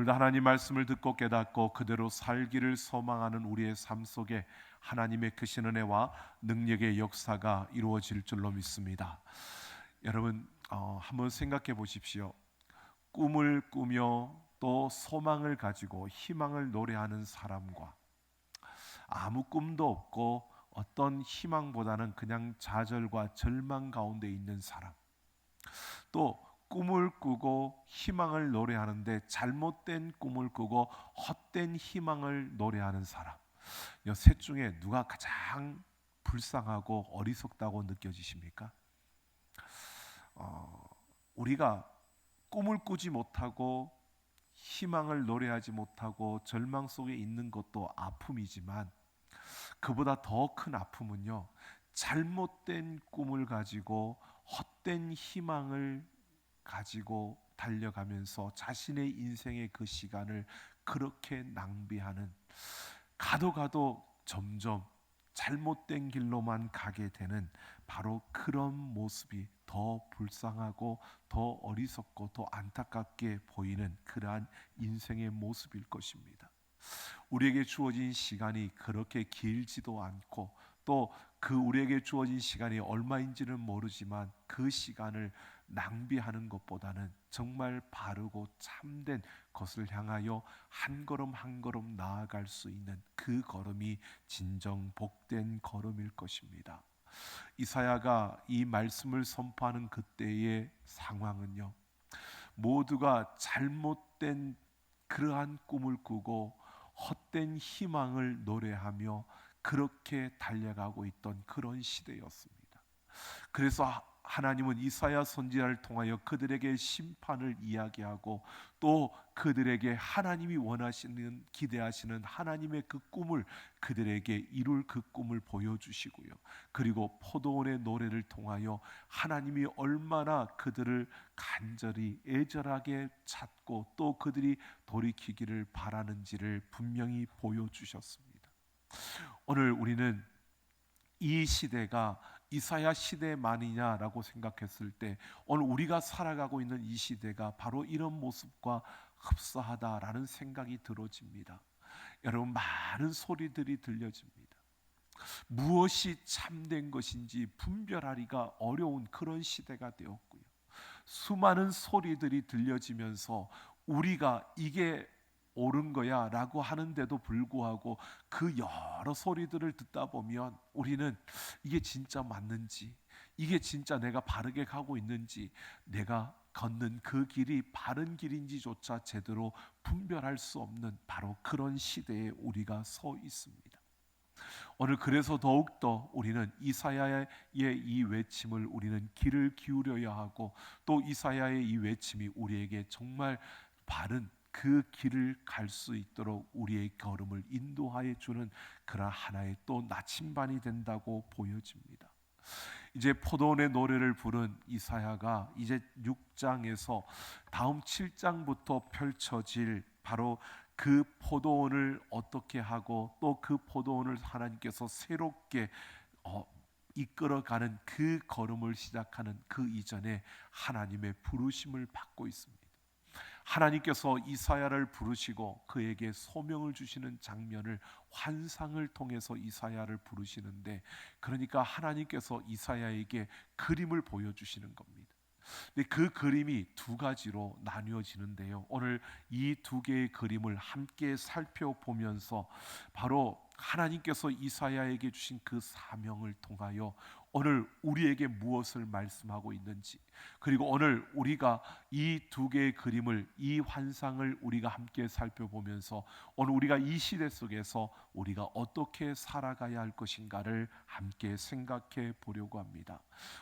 오늘도 하나님 말씀을 듣고 깨닫고 그대로 살기를 소망하는 우리의 삶 속에 하나님의 크신 은혜와 능력의 역사가 이루어질 줄로 믿습니다. 여러분 한번 생각해 보십시오. 꿈을 꾸며 또 소망을 가지고 희망을 노래하는 사람과 아무 꿈도 없고 어떤 희망보다는 그냥 좌절과 절망 가운데 있는 사람, 또 꿈을 꾸고 희망을 노래하는데 잘못된 꿈을 꾸고 헛된 희망을 노래하는 사람, 이 셋 중에 누가 가장 불쌍하고 어리석다고 느껴지십니까? 우리가 꿈을 꾸지 못하고 희망을 노래하지 못하고 절망 속에 있는 것도 아픔이지만 그보다 더 큰 아픔은요, 잘못된 꿈을 가지고 헛된 희망을 가지고 달려가면서 자신의 인생의 그 시간을 그렇게 낭비하는, 가도 가도 점점 잘못된 길로만 가게 되는 바로 그런 모습이 더 불쌍하고 더 어리석고 더 안타깝게 보이는 그러한 인생의 모습일 것입니다. 우리에게 주어진 시간이 그렇게 길지도 않고 또 그 우리에게 주어진 시간이 얼마인지는 모르지만 그 시간을 낭비하는 것보다는 정말 바르고 참된 것을 향하여 한 걸음 한 걸음 나아갈 수 있는 그 걸음이 진정 복된 걸음일 것입니다. 이사야가 이 말씀을 선포하는 그때의 상황은요, 모두가 잘못된 그러한 꿈을 꾸고 헛된 희망을 노래하며 그렇게 달려가고 있던 그런 시대였습니다. 그래서 하나님은 이사야 선지자를 통하여 그들에게 심판을 이야기하고 또 그들에게 하나님이 원하시는, 기대하시는 하나님의 그 꿈을 그들에게 이룰 그 꿈을 보여주시고요, 그리고 포도원의 노래를 통하여 하나님이 얼마나 그들을 간절히 애절하게 찾고 또 그들이 돌이키기를 바라는지를 분명히 보여주셨습니다. 오늘 우리는 이 시대가 이사야 시대만이냐라고 생각했을 때 오늘 우리가 살아가고 있는 이 시대가 바로 이런 모습과 흡사하다라는 생각이 들어집니다. 여러분, 많은 소리들이 들려집니다. 무엇이 참된 것인지 분별하기가 어려운 그런 시대가 되었고요, 수많은 소리들이 들려지면서 우리가 이게 옳은 거야 라고 하는데도 불구하고 그 여러 소리들을 듣다 보면 우리는 이게 진짜 맞는지, 이게 진짜 내가 바르게 가고 있는지, 내가 걷는 그 길이 바른 길인지조차 제대로 분별할 수 없는 바로 그런 시대에 우리가 서 있습니다. 오늘 그래서 더욱더 우리는 이사야의 이 외침을 우리는 귀를 기울여야 하고 또 이사야의 이 외침이 우리에게 정말 바른 그 길을 갈 수 있도록 우리의 걸음을 인도하여 주는 그러한 하나의 또 나침반이 된다고 보여집니다. 이제 포도원의 노래를 부른 이사야가 이제 6장에서 다음 7장부터 펼쳐질 바로 그 포도원을 어떻게 하고 또 그 포도원을 하나님께서 새롭게 이끌어가는 그 걸음을 시작하는 그 이전에 하나님의 부르심을 받고 있습니다. 하나님께서 이사야를 부르시고 그에게 소명을 주시는 장면을 환상을 통해서 이사야를 부르시는데, 그러니까 하나님께서 이사야에게 그림을 보여주시는 겁니다. 근데 그 그림이 두 가지로 나뉘어지는데요, 오늘 이 두 개의 그림을 함께 살펴보면서 바로 하나님께서 이사야에게 주신 그 사명을 통하여 오늘 우리에게 무엇을 말씀하고 있는지, 그리고 오늘 우리가 이 두 개의 그림을, 이 환상을 우리가 함께 살펴보면서 오늘 우리가 이 시대 속에서 우리가 어떻게 살아가야 할 것인가를 함께 생각해 보려고 합니다.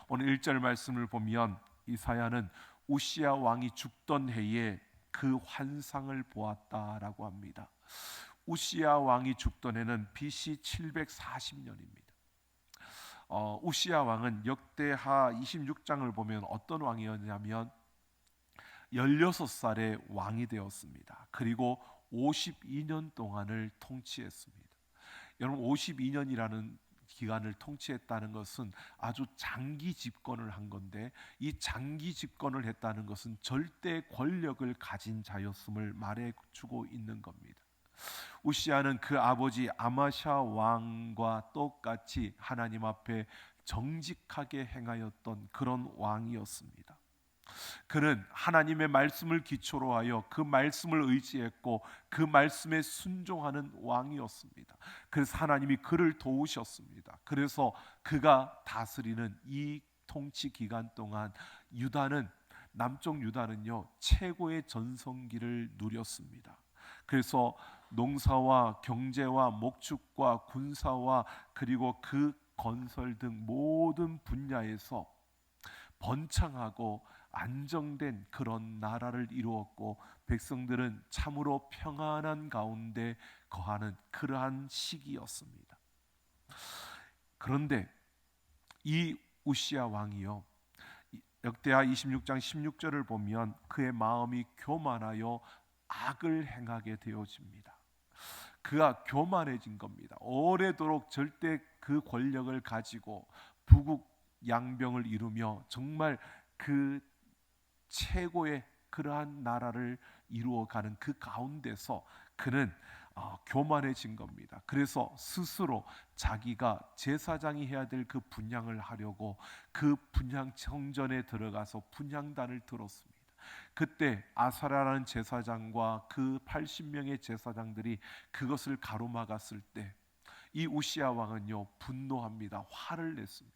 오늘 1절 말씀을 보면 이사야는 우시야 왕이 죽던 해에 그 환상을 보았다라고 합니다. 우시야 왕이 죽던 해는 BC 740년입니다. 우시야 왕은 역대하 26장을 보면 어떤 왕이었냐면 16살에 왕이 되었습니다. 그리고 52년 동안을 통치했습니다. 여러분, 52년이라는 기간을 통치했다는 것은 아주 장기 집권을 한 건데, 이 장기 집권을 했다는 것은 절대 권력을 가진 자였음을 말해주고 있는 겁니다. 우시아는 그 아버지 아마샤 왕과 똑같이 하나님 앞에 정직하게 행하였던 그런 왕이었습니다. 그는 하나님의 말씀을 기초로 하여 그 말씀을 의지했고 그 말씀에 순종하는 왕이었습니다. 그래서 하나님이 그를 도우셨습니다. 그래서 그가 다스리는 이 통치 기간 동안 남쪽 유다는요 최고의 전성기를 누렸습니다. 그래서 농사와 경제와 목축과 군사와 그리고 그 건설 등 모든 분야에서 번창하고 안정된 그런 나라를 이루었고, 백성들은 참으로 평안한 가운데 거하는 그러한 시기였습니다. 그런데 이 우시야 왕이요, 역대하 26장 16절을 보면 그의 마음이 교만하여 악을 행하게 되어집니다. 그가 교만해진 겁니다. 오래도록 절대 그 권력을 가지고 부국 양병을 이루며 정말 그 최고의 그러한 나라를 이루어가는 그 가운데서 그는 교만해진 겁니다. 그래서 스스로 자기가 제사장이 해야 될 그 분향을 하려고 그 분향 성전에 들어가서 분향단을 들었습니다. 그때 아사라라는 제사장과 그 80명의 제사장들이 그것을 가로막았을 때 이 우시야 왕은요 분노합니다. 화를 냈습니다.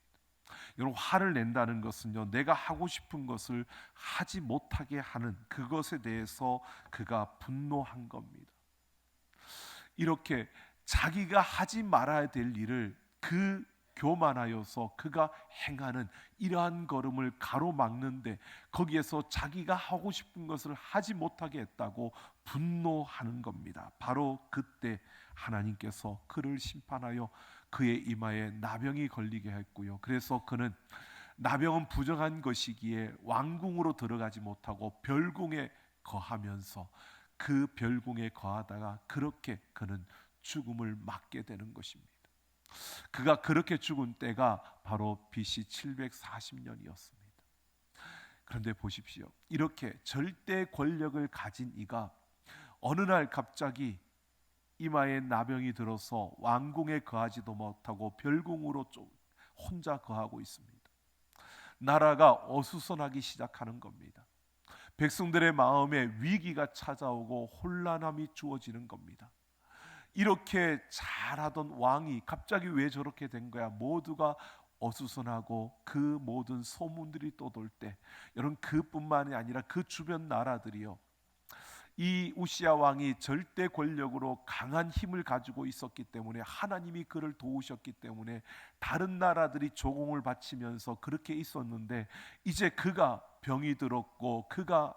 여러분, 화를 낸다는 것은요 내가 하고 싶은 것을 하지 못하게 하는 그것에 대해서 그가 분노한 겁니다. 이렇게 자기가 하지 말아야 될 일을 그 교만하여서 그가 행하는 이러한 걸음을 가로막는데, 거기에서 자기가 하고 싶은 것을 하지 못하게 했다고 분노하는 겁니다. 바로 그때 하나님께서 그를 심판하여 그의 이마에 나병이 걸리게 했고요. 그래서 그는 나병은 부정한 것이기에 왕궁으로 들어가지 못하고 별궁에 거하면서 그 별궁에 거하다가 그렇게 그는 죽음을 맞게 되는 것입니다. 그가 그렇게 죽은 때가 바로 BC 740년이었습니다. 그런데 보십시오. 이렇게 절대 권력을 가진 이가 어느 날 갑자기 이마에 나병이 들어서 왕궁에 거하지도 못하고 별궁으로 혼자 거하고 있습니다. 나라가 어수선하기 시작하는 겁니다. 백성들의 마음에 위기가 찾아오고 혼란함이 주어지는 겁니다. 이렇게 잘하던 왕이 갑자기 왜 저렇게 된 거야? 모두가 어수선하고 그 모든 소문들이 떠돌 때, 여러분, 그뿐만이 아니라 그 주변 나라들이요, 이 우시야 왕이 절대 권력으로 강한 힘을 가지고 있었기 때문에, 하나님이 그를 도우셨기 때문에 다른 나라들이 조공을 바치면서 그렇게 있었는데, 이제 그가 병이 들었고 그가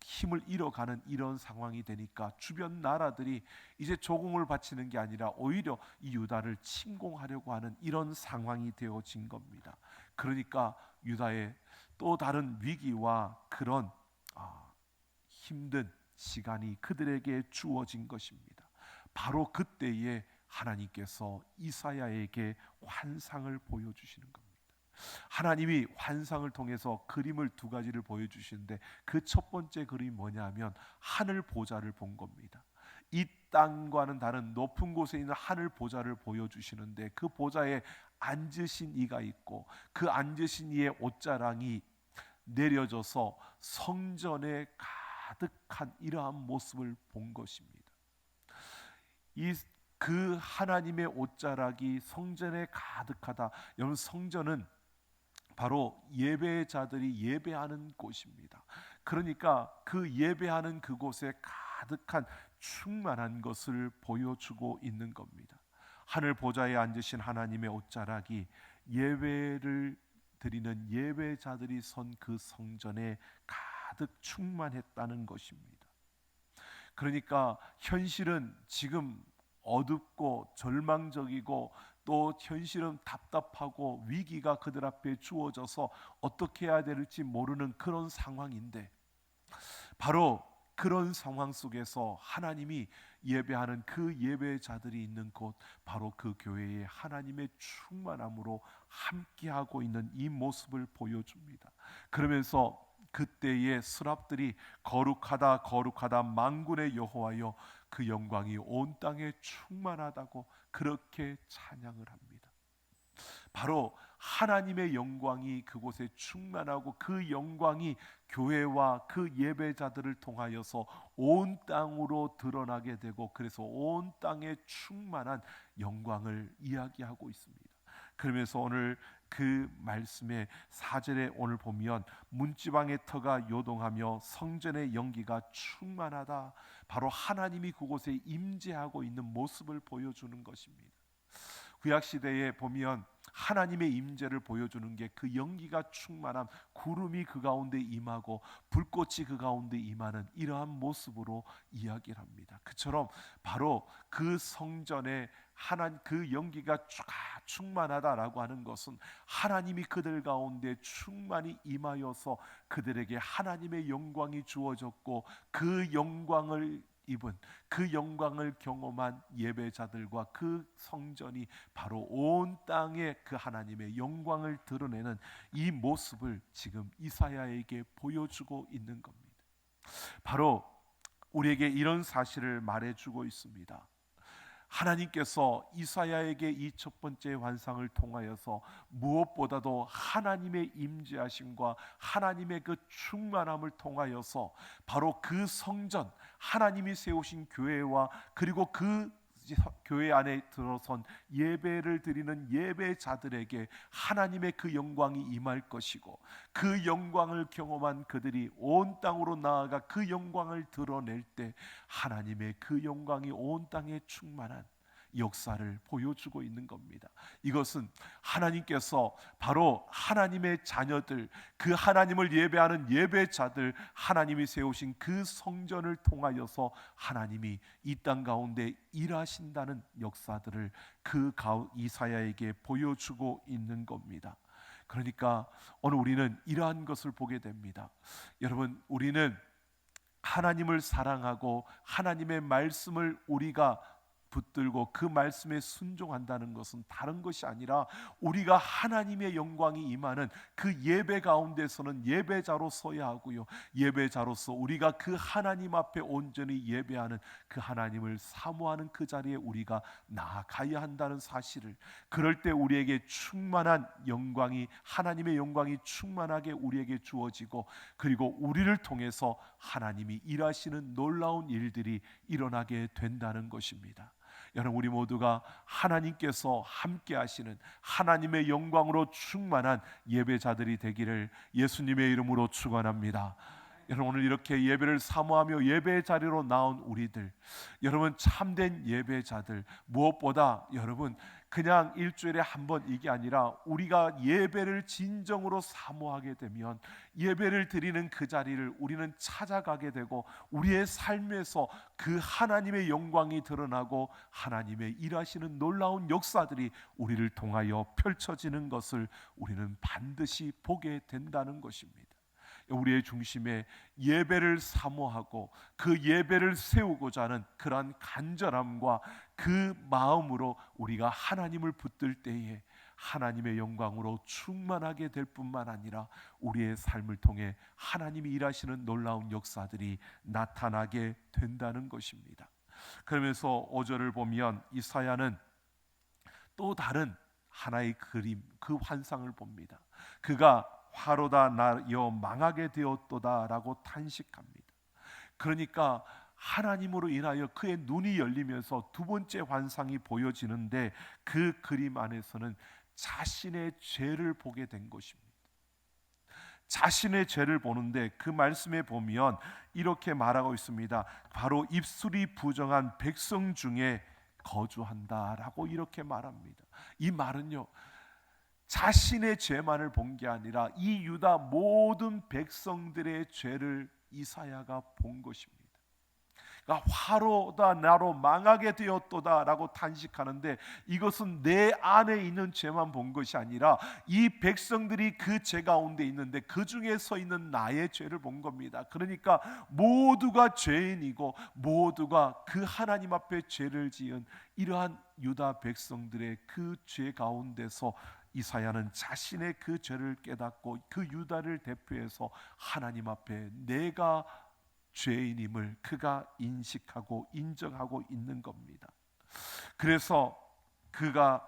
힘을 잃어가는 이런 상황이 되니까 주변 나라들이 이제 조공을 바치는 게 아니라 오히려 이 유다를 침공하려고 하는 이런 상황이 되어진 겁니다. 그러니까 유다의 또 다른 위기와 그런 힘든 시간이 그들에게 주어진 것입니다. 바로 그때에 하나님께서 이사야에게 환상을 보여주시는 겁니다. 하나님이 환상을 통해서 그림을 두 가지를 보여주시는데, 그 첫 번째 그림이 뭐냐면 하늘 보좌를 본 겁니다. 이 땅과는 다른 높은 곳에 있는 하늘 보좌를 보여주시는데, 그 보좌에 앉으신 이가 있고 그 앉으신 이의 옷자랑이 내려져서 성전에 가득한 이러한 모습을 본 것입니다. 그 하나님의 옷자락이 성전에 가득하다. 여러분, 성전은 바로 예배자들이 예배하는 곳입니다. 그러니까 그 예배하는 그곳에 가득한 충만한 것을 보여주고 있는 겁니다. 하늘 보좌에 앉으신 하나님의 옷자락이 예배를 드리는 예배자들이 선 그 성전에 가득 충만했다는 것입니다. 그러니까 현실은 지금 어둡고 절망적이고 또 현실은 답답하고 위기가 그들 앞에 주어져서 어떻게 해야 될지 모르는 그런 상황인데, 바로 그런 상황 속에서 하나님이 예배하는 그 예배자들이 있는 곳, 바로 그 교회에 하나님의 충만함으로 함께하고 있는 이 모습을 보여줍니다. 그러면서 그때의 스랍들이 거룩하다 거룩하다 만군의 여호와여, 그 영광이 온 땅에 충만하다고 그렇게 찬양을 합니다. 바로 하나님의 영광이 그곳에 충만하고 그 영광이 교회와 그 예배자들을 통하여서 온 땅으로 드러나게 되고, 그래서 온 땅에 충만한 영광을 이야기하고 있습니다. 그러면서 오늘 그 말씀의 4절에 오늘 보면 문지방의 터가 요동하며 성전의 연기가 충만하다, 바로 하나님이 그곳에 임재하고 있는 모습을 보여주는 것입니다. 구약 시대에 보면 하나님의 임재를 보여주는 게 그 연기가 충만함, 구름이 그 가운데 임하고 불꽃이 그 가운데 임하는 이러한 모습으로 이야기를 합니다. 그처럼 바로 그 성전에 그 연기가 충만하다라고 하는 것은 하나님이 그들 가운데 충만히 임하여서 그들에게 하나님의 영광이 주어졌고, 그 영광을 입은, 그 영광을 경험한 예배자들과 그 성전이 바로 온 땅에 그 하나님의 영광을 드러내는 이 모습을 지금 이사야에게 보여주고 있는 겁니다. 바로 우리에게 이런 사실을 말해주고 있습니다. 하나님께서 이사야에게 이 첫 번째 환상을 통하여서 무엇보다도 하나님의 임재하심과 하나님의 그 충만함을 통하여서 바로 그 성전, 하나님이 세우신 교회와 그리고 그 교회 안에 들어선 예배를 드리는 예배자들에게 하나님의 그 영광이 임할 것이고, 그 영광을 경험한 그들이 온 땅으로 나아가 그 영광을 드러낼 때 하나님의 그 영광이 온 땅에 충만한 역사를 보여주고 있는 겁니다. 이것은 하나님께서 바로 하나님의 자녀들, 그 하나님을 예배하는 예배자들, 하나님이 세우신 그 성전을 통하여서 하나님이 이 땅 가운데 일하신다는 역사들을 그 이사야에게 보여주고 있는 겁니다. 그러니까 오늘 우리는 이러한 것을 보게 됩니다. 여러분, 우리는 하나님을 사랑하고 하나님의 말씀을 우리가 붙들고 그 말씀에 순종한다는 것은 다른 것이 아니라, 우리가 하나님의 영광이 임하는 그 예배 가운데서는 예배자로 서야 하고요, 예배자로서 우리가 그 하나님 앞에 온전히 예배하는 그 하나님을 사모하는 그 자리에 우리가 나아가야 한다는 사실을, 그럴 때 우리에게 충만한 영광이, 하나님의 영광이 충만하게 우리에게 주어지고, 그리고 우리를 통해서 하나님이 일하시는 놀라운 일들이 일어나게 된다는 것입니다. 여러분, 우리 모두가 하나님께서 함께 하시는 하나님의 영광으로 충만한 예배자들이 되기를 예수님의 이름으로 축원합니다. 여러분, 오늘 이렇게 예배를 사모하며 예배 자리로 나온 우리들, 여러분 참된 예배자들, 무엇보다 여러분 그냥 일주일에 한 번 이게 아니라 우리가 예배를 진정으로 사모하게 되면 예배를 드리는 그 자리를 우리는 찾아가게 되고, 우리의 삶에서 그 하나님의 영광이 드러나고 하나님의 일하시는 놀라운 역사들이 우리를 통하여 펼쳐지는 것을 우리는 반드시 보게 된다는 것입니다. 우리의 중심에 예배를 사모하고 그 예배를 세우고자 하는 그러한 간절함과 그 마음으로 우리가 하나님을 붙들 때에 하나님의 영광으로 충만하게 될 뿐만 아니라 우리의 삶을 통해 하나님이 일하시는 놀라운 역사들이 나타나게 된다는 것입니다. 그러면서 5절을 보면 이사야는 또 다른 하나의 그림, 그 환상을 봅니다. 그가 화로다 나여 망하게 되었도다 라고 탄식합니다. 그러니까 하나님으로 인하여 그의 눈이 열리면서 두 번째 환상이 보여지는데, 그 그림 안에서는 자신의 죄를 보게 된 것입니다. 자신의 죄를 보는데 그 말씀에 보면 이렇게 말하고 있습니다. 바로 입술이 부정한 백성 중에 거주한다라고 이렇게 말합니다. 이 말은요, 자신의 죄만을 본 게 아니라 이 유다 모든 백성들의 죄를 이사야가 본 것입니다. 화로다 나로 망하게 되었도다라고 탄식하는데, 이것은 내 안에 있는 죄만 본 것이 아니라 이 백성들이 그 죄 가운데 있는데 그 중에 서 있는 나의 죄를 본 겁니다. 그러니까 모두가 죄인이고 모두가 그 하나님 앞에 죄를 지은 이러한 유다 백성들의 그 죄 가운데서 이사야는 자신의 그 죄를 깨닫고 그 유다를 대표해서 하나님 앞에 내가 죄인임을 그가 인식하고 인정하고 있는 겁니다. 그래서 그가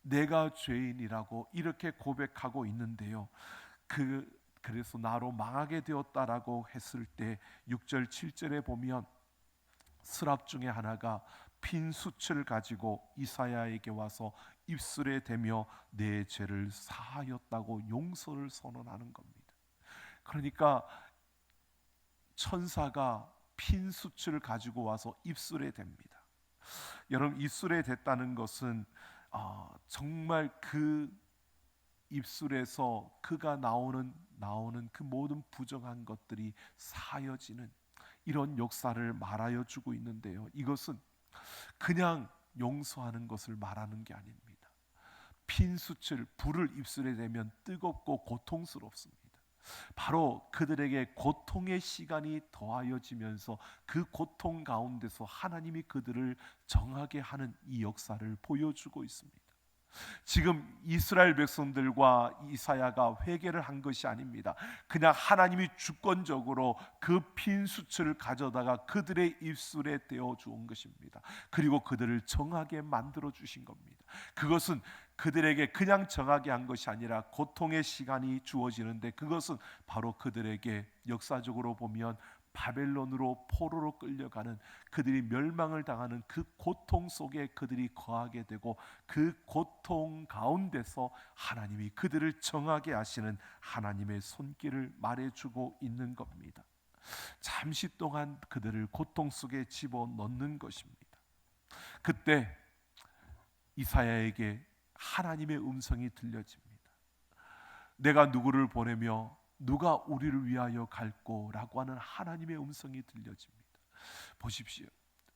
내가 죄인이라고 이렇게 고백하고 있는데요. 그래서 나로 망하게 되었다라고 했을 때 6절 7절에 보면 스랍 중에 하나가 핀 숯을 가지고 이사야에게 와서 입술에 대며 내 죄를 사하였다고 용서를 선언하는 겁니다. 그러니까 천사가 핀 숯을 가지고 와서 입술에 댑니다. 여러분, 입술에 댔다는 것은 정말 그 입술에서 그가 나오는 그 모든 부정한 것들이 사여지는 이런 역사를 말하여 주고 있는데요. 이것은 그냥 용서하는 것을 말하는 게 아닙니다. 핀 숯을 불을 입술에 대면 뜨겁고 고통스럽습니다. 바로 그들에게 고통의 시간이 더하여지면서 그 고통 가운데서 하나님이 그들을 정하게 하는 이 역사를 보여주고 있습니다. 지금 이스라엘 백성들과 이사야가 회개를 한 것이 아닙니다. 그냥 하나님이 주권적으로 그 핀 숯을 가져다가 그들의 입술에 떼어 주온 것입니다. 그리고 그들을 정하게 만들어 주신 겁니다. 그것은 그들에게 그냥 정하게 한 것이 아니라 고통의 시간이 주어지는데, 그것은 바로 그들에게 역사적으로 보면 바벨론으로 포로로 끌려가는, 그들이 멸망을 당하는 그 고통 속에 그들이 거하게 되고 그 고통 가운데서 하나님이 그들을 정하게 하시는 하나님의 손길을 말해주고 있는 겁니다. 잠시 동안 그들을 고통 속에 집어넣는 것입니다. 그때 이사야에게 하나님의 음성이 들려집니다. 내가 누구를 보내며 누가 우리를 위하여 갈꼬? 라고 하는 하나님의 음성이 들려집니다. 보십시오.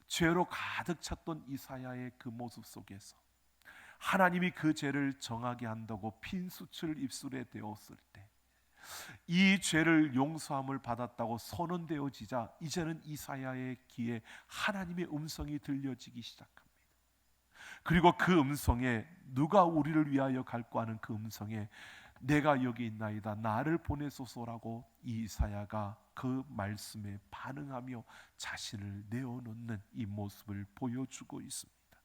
죄로 가득 찼던 이사야의 그 모습 속에서 하나님이 그 죄를 정하게 한다고 핀 숯을 입술에 대었을 때, 이 죄를 용서함을 받았다고 선언되어지자 이제는 이사야의 귀에 하나님의 음성이 들려지기 시작합니다. 그리고 그 음성에 누가 우리를 위하여 갈고 하는 그 음성에 내가 여기 있나이다 나를 보내소서라고 이사야가 그 말씀에 반응하며 자신을 내어놓는 이 모습을 보여주고 있습니다.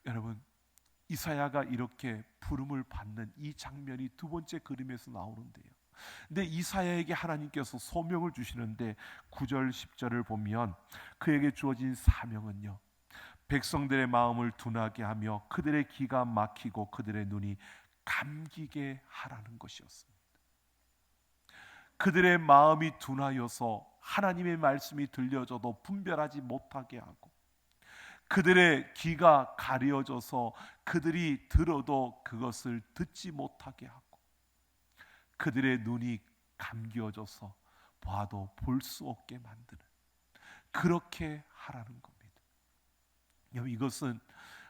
여러분, 이사야가 이렇게 부름을 받는 이 장면이 두 번째 그림에서 나오는데요. 근데 이사야에게 하나님께서 소명을 주시는데 9절 10절을 보면 그에게 주어진 사명은요, 백성들의 마음을 둔하게 하며 그들의 귀가 막히고 그들의 눈이 감기게 하라는 것이었습니다. 그들의 마음이 둔하여서 하나님의 말씀이 들려져도 분별하지 못하게 하고, 그들의 귀가 가려져서 그들이 들어도 그것을 듣지 못하게 하고, 그들의 눈이 감겨져서 봐도 볼 수 없게 만드는, 그렇게 하라는 겁니다. 이것은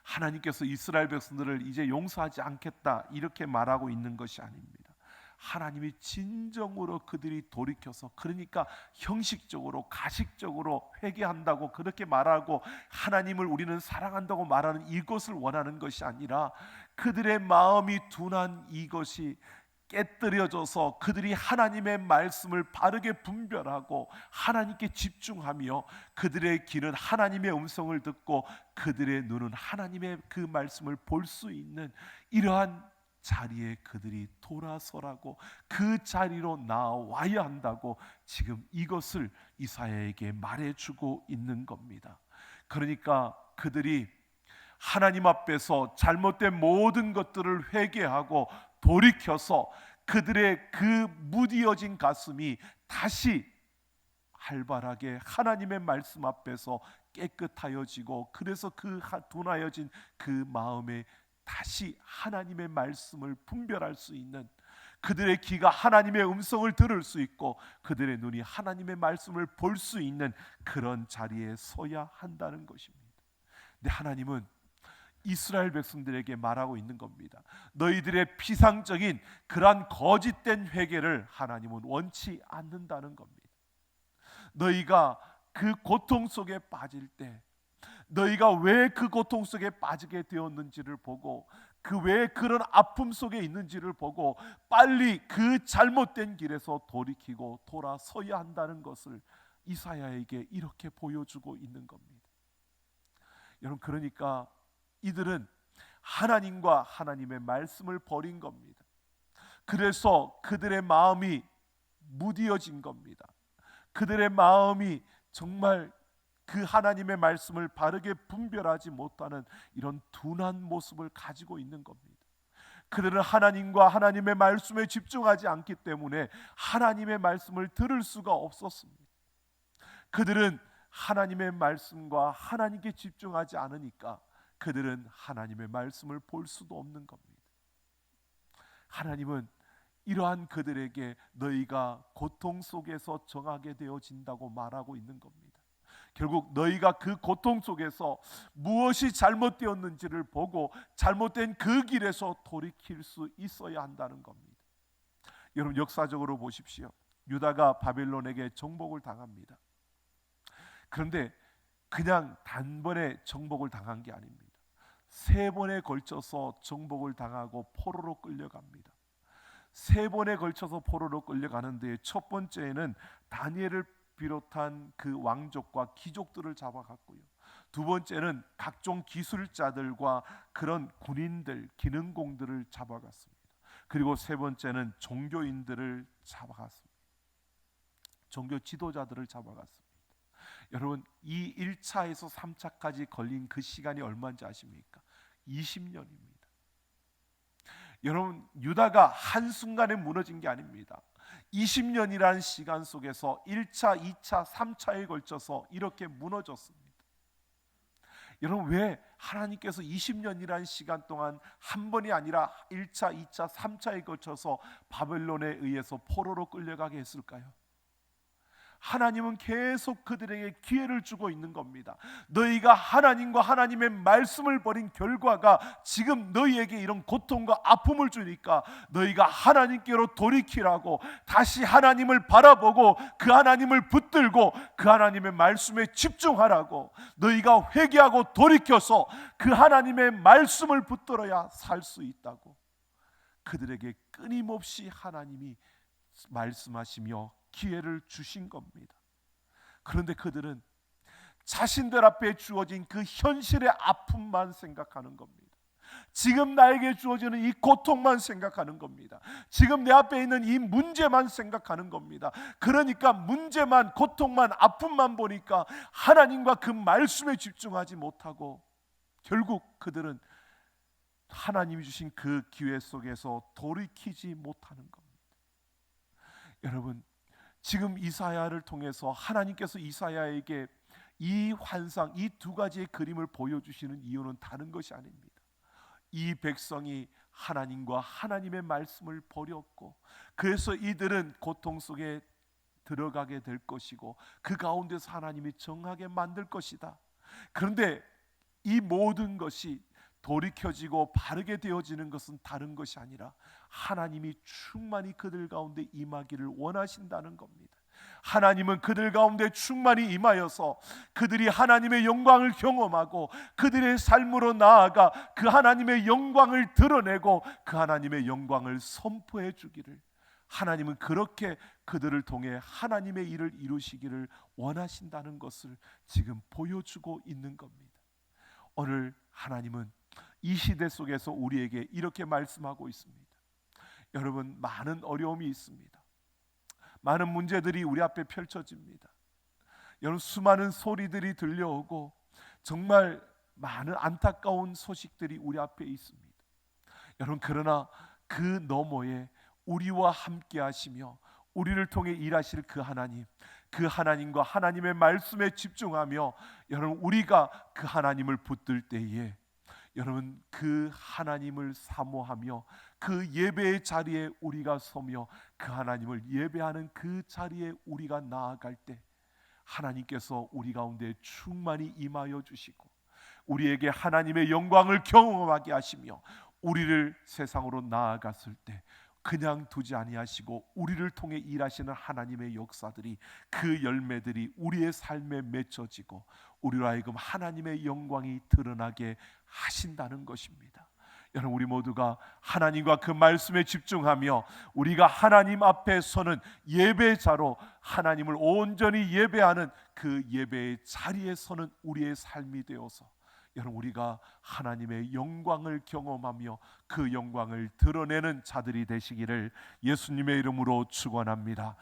하나님께서 이스라엘 백성들을 이제 용서하지 않겠다 이렇게 말하고 있는 것이 아닙니다. 하나님이 진정으로 그들이 돌이켜서, 그러니까 형식적으로 가식적으로 회개한다고 그렇게 말하고 하나님을 우리는 사랑한다고 말하는 이것을 원하는 것이 아니라, 그들의 마음이 둔한 이것이 깨뜨려져서 그들이 하나님의 말씀을 바르게 분별하고 하나님께 집중하며, 그들의 귀는 하나님의 음성을 듣고 그들의 눈은 하나님의 그 말씀을 볼 수 있는 이러한 자리에 그들이 돌아서라고, 그 자리로 나와야 한다고 지금 이것을 이사야에게 말해주고 있는 겁니다. 그러니까 그들이 하나님 앞에서 잘못된 모든 것들을 회개하고 돌이켜서 그들의 그 무디어진 가슴이 다시 활발하게 하나님의 말씀 앞에서 깨끗하여지고, 그래서 그 둔하여진 그 마음에 다시 하나님의 말씀을 분별할 수 있는 그들의 귀가 하나님의 음성을 들을 수 있고 그들의 눈이 하나님의 말씀을 볼 수 있는 그런 자리에 서야 한다는 것입니다. 근데 하나님은 이스라엘 백성들에게 말하고 있는 겁니다. 너희들의 피상적인 그러한 거짓된 회개를 하나님은 원치 않는다는 겁니다. 너희가 그 고통 속에 빠질 때 너희가 왜 그 고통 속에 빠지게 되었는지를 보고 그 왜 그런 아픔 속에 있는지를 보고 빨리 그 잘못된 길에서 돌이키고 돌아서야 한다는 것을 이사야에게 이렇게 보여주고 있는 겁니다. 여러분, 그러니까 이들은 하나님과 하나님의 말씀을 버린 겁니다. 그래서 그들의 마음이 무디어진 겁니다. 그들의 마음이 정말 그 하나님의 말씀을 바르게 분별하지 못하는 이런 둔한 모습을 가지고 있는 겁니다. 그들은 하나님과 하나님의 말씀에 집중하지 않기 때문에 하나님의 말씀을 들을 수가 없었습니다. 그들은 하나님의 말씀과 하나님께 집중하지 않으니까 그들은 하나님의 말씀을 볼 수도 없는 겁니다. 하나님은 이러한 그들에게 너희가 고통 속에서 정하게 되어진다고 말하고 있는 겁니다. 결국 너희가 그 고통 속에서 무엇이 잘못되었는지를 보고 잘못된 그 길에서 돌이킬 수 있어야 한다는 겁니다. 여러분, 역사적으로 보십시오. 유다가 바벨론에게 정복을 당합니다. 그런데 그냥 단번에 정복을 당한 게 아닙니다. 3번에 걸쳐서 정복을 당하고 포로로 끌려갑니다. 3번에 걸쳐서 포로로 끌려가는데 첫 번째에는 다니엘을 비롯한 그 왕족과 귀족들을 잡아갔고요. 두 번째는 각종 기술자들과 그런 군인들, 기능공들을 잡아갔습니다. 그리고 세 번째는 종교인들을 잡아갔습니다. 종교 지도자들을 잡아갔습니다. 여러분, 이 1차에서 3차까지 걸린 그 시간이 얼마인지 아십니까? 20년입니다. 여러분, 유다가 한순간에 무너진 게 아닙니다. 20년이라는 시간 속에서 1차, 2차, 3차에 걸쳐서 이렇게 무너졌습니다. 여러분, 왜 하나님께서 20년이라는 시간 동안 한 번이 아니라 1차, 2차, 3차에 걸쳐서 바벨론에 의해서 포로로 끌려가게 했을까요? 하나님은 계속 그들에게 기회를 주고 있는 겁니다. 너희가 하나님과 하나님의 말씀을 버린 결과가 지금 너희에게 이런 고통과 아픔을 주니까 너희가 하나님께로 돌이키라고, 다시 하나님을 바라보고 그 하나님을 붙들고 그 하나님의 말씀에 집중하라고, 너희가 회개하고 돌이켜서 그 하나님의 말씀을 붙들어야 살 수 있다고 그들에게 끊임없이 하나님이 말씀하시며 기회를 주신 겁니다. 그런데 그들은 자신들 앞에 주어진 그 현실의 아픔만 생각하는 겁니다. 지금 나에게 주어지는 이 고통만 생각하는 겁니다. 지금 내 앞에 있는 이 문제만 생각하는 겁니다. 그러니까 문제만, 고통만, 아픔만 보니까 하나님과 그 말씀에 집중하지 못하고 결국 그들은 하나님이 주신 그 기회 속에서 돌이키지 못하는 겁니다. 여러분, 지금 이사야를 통해서 하나님께서 이사야에게 이 환상, 이 두 가지의 그림을 보여주시는 이유는 다른 것이 아닙니다. 이 백성이 하나님과 하나님의 말씀을 버렸고 그래서 이들은 고통 속에 들어가게 될 것이고 그 가운데서 하나님이 정하게 만들 것이다. 그런데 이 모든 것이 돌이켜지고 바르게 되어지는 것은 다른 것이 아니라 하나님이 충만히 그들 가운데 임하기를 원하신다는 겁니다. 하나님은 그들 가운데 충만히 임하여서 그들이 하나님의 영광을 경험하고 그들의 삶으로 나아가 그 하나님의 영광을 드러내고 그 하나님의 영광을 선포해 주기를, 하나님은 그렇게 그들을 통해 하나님의 일을 이루시기를 원하신다는 것을 지금 보여주고 있는 겁니다. 오늘 하나님은 이 시대 속에서 우리에게 이렇게 말씀하고 있습니다. 여러분, 많은 어려움이 있습니다. 많은 문제들이 우리 앞에 펼쳐집니다. 여러분, 수많은 소리들이 들려오고 정말 많은 안타까운 소식들이 우리 앞에 있습니다. 여러분, 그러나 그 너머에 우리와 함께 하시며 우리를 통해 일하실 그 하나님, 그 하나님과 하나님의 말씀에 집중하며 여러분, 우리가 그 하나님을 붙들 때에 여러분, 그 하나님을 사모하며 그 예배의 자리에 우리가 서며 그 하나님을 예배하는 그 자리에 우리가 나아갈 때 하나님께서 우리 가운데 충만히 임하여 주시고 우리에게 하나님의 영광을 경험하게 하시며 우리를 세상으로 나아갔을 때 그냥 두지 아니하시고 우리를 통해 일하시는 하나님의 역사들이, 그 열매들이 우리의 삶에 맺혀지고 우리로 하여금 하나님의 영광이 드러나게 하신다는 것입니다. 여러분, 우리 모두가 하나님과 그 말씀에 집중하며 우리가 하나님 앞에 서는 예배자로 하나님을 온전히 예배하는 그 예배의 자리에 서는 우리의 삶이 되어서 여러분, 우리가 하나님의 영광을 경험하며 그 영광을 드러내는 자들이 되시기를 예수님의 이름으로 축원합니다.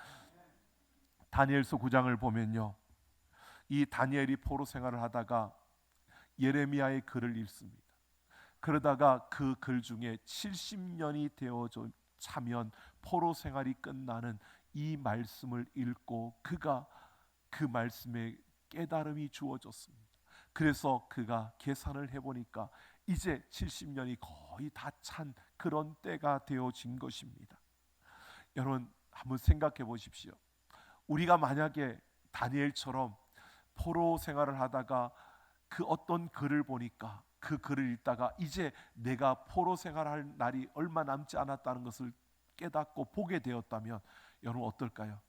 다니엘서 9장을 보면요, 이 다니엘이 포로 생활을 하다가 예레미야의 글을 읽습니다. 그러다가 그 글 중에 70년이 되어져 차면 포로 생활이 끝나는 이 말씀을 읽고 그가 그 말씀에 깨달음이 주어졌습니다. 그래서 그가 계산을 해보니까 이제 70년이 거의 다 찬 그런 때가 되어진 것입니다. 여러분, 한번 생각해 보십시오. 우리가 만약에 다니엘처럼 포로 생활을 하다가 그 어떤 글을 보니까 그 글을 읽다가 이제 내가 포로 생활할 날이 얼마 남지 않았다는 것을 깨닫고 보게 되었다면 여러분 어떨까요?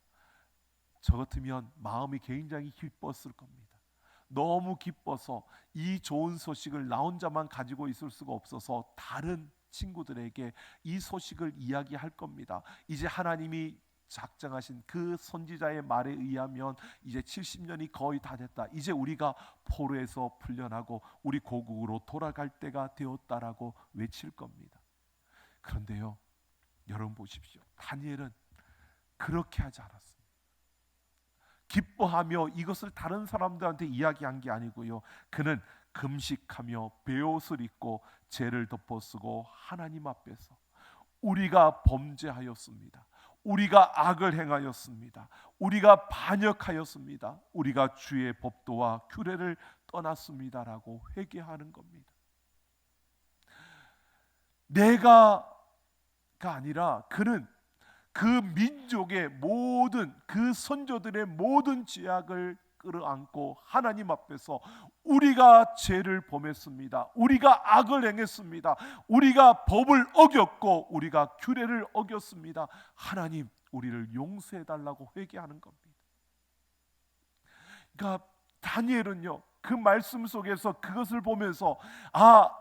저 같으면 마음이 굉장히 기뻤을 겁니다. 너무 기뻐서 이 좋은 소식을 나 혼자만 가지고 있을 수가 없어서 다른 친구들에게 이 소식을 이야기할 겁니다. 이제 하나님이 작정하신 그 선지자의 말에 의하면 이제 70년이 거의 다 됐다. 이제 우리가 포로에서 풀려나고 우리 고국으로 돌아갈 때가 되었다라고 외칠 겁니다. 그런데요, 여러분 보십시오. 다니엘은 그렇게 하지 않았습니다. 기뻐하며 이것을 다른 사람들한테 이야기한 게 아니고요, 그는 금식하며 베옷을 입고 죄를 덮어쓰고 하나님 앞에서 우리가 범죄하였습니다. 우리가 악을 행하였습니다. 우리가 반역하였습니다. 우리가 주의 법도와 규례를 떠났습니다라고 회개하는 겁니다. 내가가 아니라 그는 그 민족의 모든, 그 선조들의 모든 죄악을 끌어안고 하나님 앞에서 우리가 죄를 범했습니다. 우리가 악을 행했습니다. 우리가 법을 어겼고 우리가 규례를 어겼습니다. 하나님, 우리를 용서해 달라고 회개하는 겁니다. 그러니까 다니엘은요, 그 말씀 속에서 그것을 보면서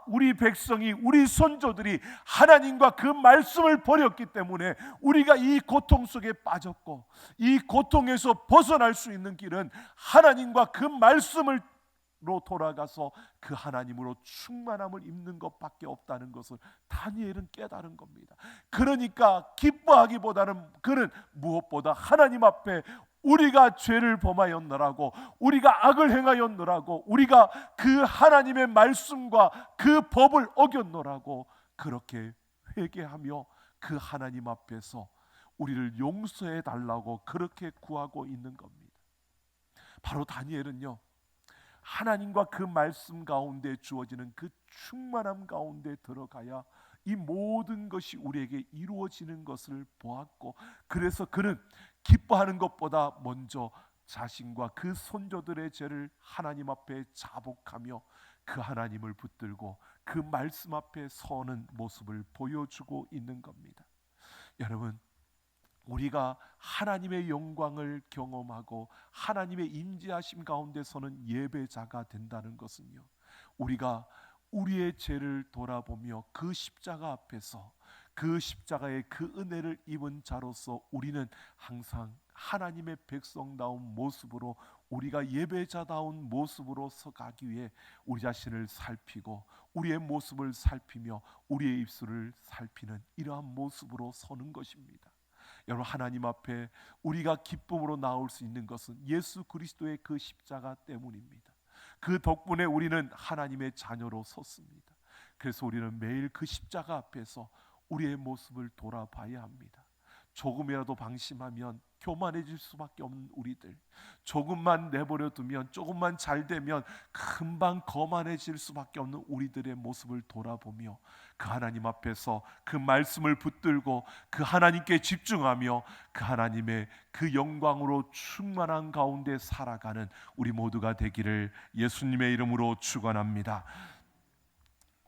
우리 백성이, 우리 선조들이 하나님과 그 말씀을 버렸기 때문에 우리가 이 고통 속에 빠졌고 이 고통에서 벗어날 수 있는 길은 하나님과 그 말씀으로 돌아가서 그 하나님으로 충만함을 입는 것밖에 없다는 것을 다니엘은 깨달은 겁니다. 그러니까 기뻐하기보다는 그는 무엇보다 하나님 앞에 우리가 죄를 범하였노라고, 우리가 악을 행하였노라고, 우리가 그 하나님의 말씀과 그 법을 어겼노라고 그렇게 회개하며 그 하나님 앞에서 우리를 용서해 달라고 그렇게 구하고 있는 겁니다. 바로 다니엘은요, 하나님과 그 말씀 가운데 주어지는 그 충만함 가운데 들어가야 이 모든 것이 우리에게 이루어지는 것을 보았고, 그래서 그는 기뻐하는 것보다 먼저 자신과 그 선조들의 죄를 하나님 앞에 자복하며 그 하나님을 붙들고 그 말씀 앞에 서는 모습을 보여주고 있는 겁니다. 여러분, 우리가 하나님의 영광을 경험하고 하나님의 임재하심 가운데 서는 예배자가 된다는 것은요, 우리가 우리의 죄를 돌아보며 그 십자가 앞에서 그 십자가의 그 은혜를 입은 자로서 우리는 항상 하나님의 백성다운 모습으로, 우리가 예배자다운 모습으로 서가기 위해 우리 자신을 살피고 우리의 모습을 살피며 우리의 입술을 살피는 이러한 모습으로 서는 것입니다. 여러분, 하나님 앞에 우리가 기쁨으로 나올 수 있는 것은 예수 그리스도의 그 십자가 때문입니다. 그 덕분에 우리는 하나님의 자녀로 섰습니다. 그래서 우리는 매일 그 십자가 앞에서 우리의 모습을 돌아봐야 합니다. 조금이라도 방심하면 교만해질 수밖에 없는 우리들, 조금만 내버려 두면, 조금만 잘 되면 금방 거만해질 수밖에 없는 우리들의 모습을 돌아보며 그 하나님 앞에서 그 말씀을 붙들고 그 하나님께 집중하며 그 하나님의 그 영광으로 충만한 가운데 살아가는 우리 모두가 되기를 예수님의 이름으로 축원합니다.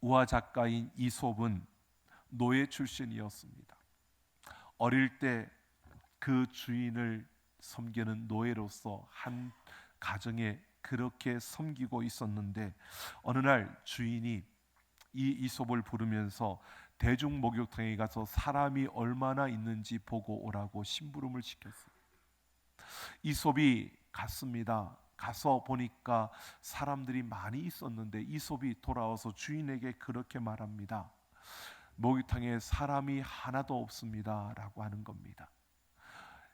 우화 작가인 이솝은 노예 출신이었습니다. 어릴 때 그 주인을 섬기는 노예로서 한 가정에 그렇게 섬기고 있었는데, 어느 날 주인이 이 이솝을 부르면서 대중 목욕탕에 가서 사람이 얼마나 있는지 보고 오라고 심부름을 시켰어요. 이솝이 갔습니다. 가서 보니까 사람들이 많이 있었는데 이솝이 돌아와서 주인에게 그렇게 말합니다. 목욕탕에 사람이 하나도 없습니다 라고 하는 겁니다.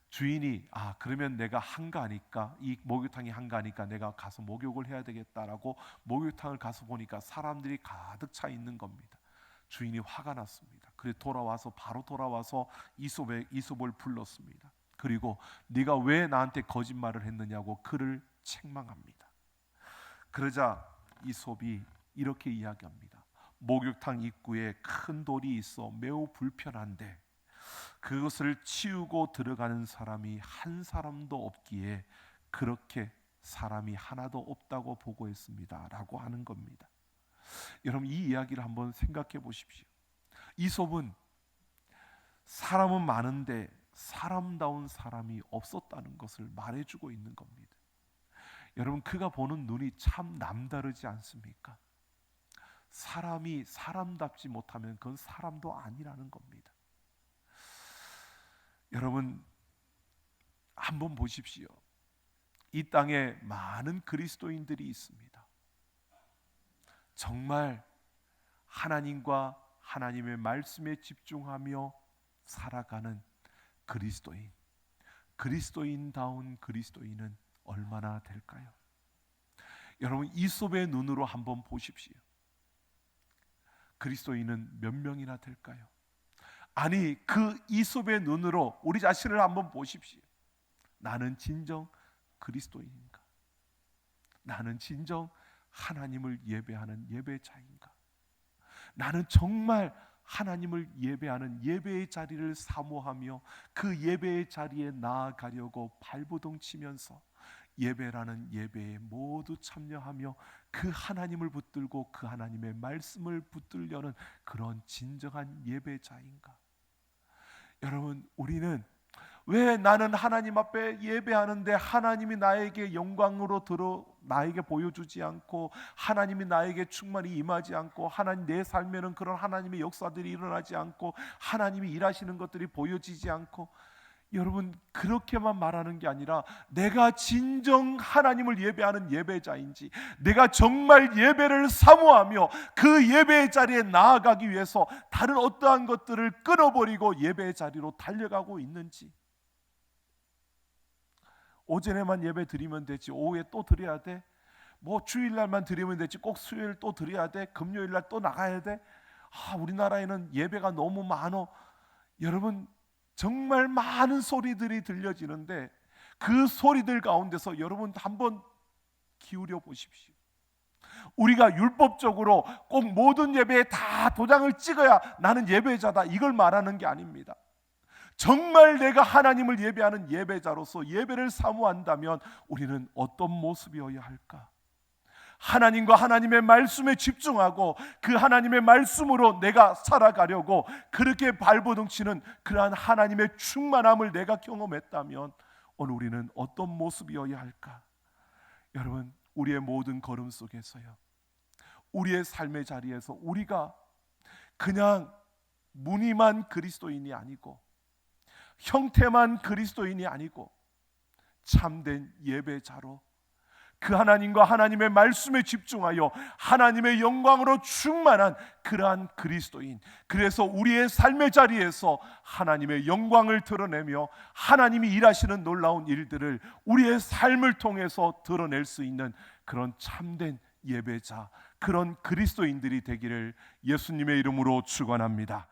주인이 그러면 내가 한가하니까, 이 목욕탕이 한가하니까 내가 가서 목욕을 해야 되겠다라고 목욕탕을 가서 보니까 사람들이 가득 차 있는 겁니다. 주인이 화가 났습니다. 그래서 바로 돌아와서 이솝을 불렀습니다. 그리고 네가 왜 나한테 거짓말을 했느냐고 그를 책망합니다. 그러자 이솝이 이렇게 이야기합니다. 목욕탕 입구에 큰 돌이 있어 매우 불편한데 그것을 치우고 들어가는 사람이 한 사람도 없기에 그렇게 사람이 하나도 없다고 보고했습니다 라고 하는 겁니다. 여러분, 이 이야기를 한번 생각해 보십시오. 이솝은 사람은 많은데 사람다운 사람이 없었다는 것을 말해주고 있는 겁니다. 여러분, 그가 보는 눈이 참 남다르지 않습니까? 사람이 사람답지 못하면 그건 사람도 아니라는 겁니다. 여러분, 한번 보십시오. 이 땅에 많은 그리스도인들이 있습니다. 정말 하나님과 하나님의 말씀에 집중하며 살아가는 그리스도인, 그리스도인다운 그리스도인은 얼마나 될까요? 여러분, 이솝의 눈으로 한번 보십시오. 그리스도인은 몇 명이나 될까요? 아니, 그 이솝의 눈으로 우리 자신을 한번 보십시오. 나는 진정 그리스도인인가? 나는 진정 하나님을 예배하는 예배자인가? 나는 정말 하나님을 예배하는 예배의 자리를 사모하며 그 예배의 자리에 나아가려고 발버둥 치면서 예배라는 예배에 모두 참여하며 그 하나님을 붙들고 그 하나님의 말씀을 붙들려는 그런 진정한 예배자인가? 여러분, 우리는 왜 나는 하나님 앞에 예배하는데 하나님이 나에게 영광으로 나에게 보여주지 않고, 하나님이 나에게 충만히 임하지 않고, 하나님 내 삶에는 그런 하나님의 역사들이 일어나지 않고, 하나님이 일하시는 것들이 보여지지 않고, 여러분, 그렇게만 말하는 게 아니라 내가 진정 하나님을 예배하는 예배자인지, 내가 정말 예배를 사모하며 그 예배의 자리에 나아가기 위해서 다른 어떠한 것들을 끊어버리고 예배의 자리로 달려가고 있는지. 오전에만 예배 드리면 되지 오후에 또 드려야 돼? 뭐 주일날만 드리면 되지 꼭 수요일 또 드려야 돼? 금요일날 또 나가야 돼? 우리나라에는 예배가 너무 많어. 여러분, 정말 많은 소리들이 들려지는데 그 소리들 가운데서 여러분 한번 기울여 보십시오. 우리가 율법적으로 꼭 모든 예배에 다 도장을 찍어야 나는 예배자다, 이걸 말하는 게 아닙니다. 정말 내가 하나님을 예배하는 예배자로서 예배를 사모한다면 우리는 어떤 모습이어야 할까? 하나님과 하나님의 말씀에 집중하고 그 하나님의 말씀으로 내가 살아가려고 그렇게 발버둥치는 그러한 하나님의 충만함을 내가 경험했다면 오늘 우리는 어떤 모습이어야 할까? 여러분, 우리의 모든 걸음 속에서요, 우리의 삶의 자리에서 우리가 그냥 무늬만 그리스도인이 아니고 형태만 그리스도인이 아니고 참된 예배자로 그 하나님과 하나님의 말씀에 집중하여 하나님의 영광으로 충만한 그러한 그리스도인, 그래서 우리의 삶의 자리에서 하나님의 영광을 드러내며 하나님이 일하시는 놀라운 일들을 우리의 삶을 통해서 드러낼 수 있는 그런 참된 예배자, 그런 그리스도인들이 되기를 예수님의 이름으로 축원합니다.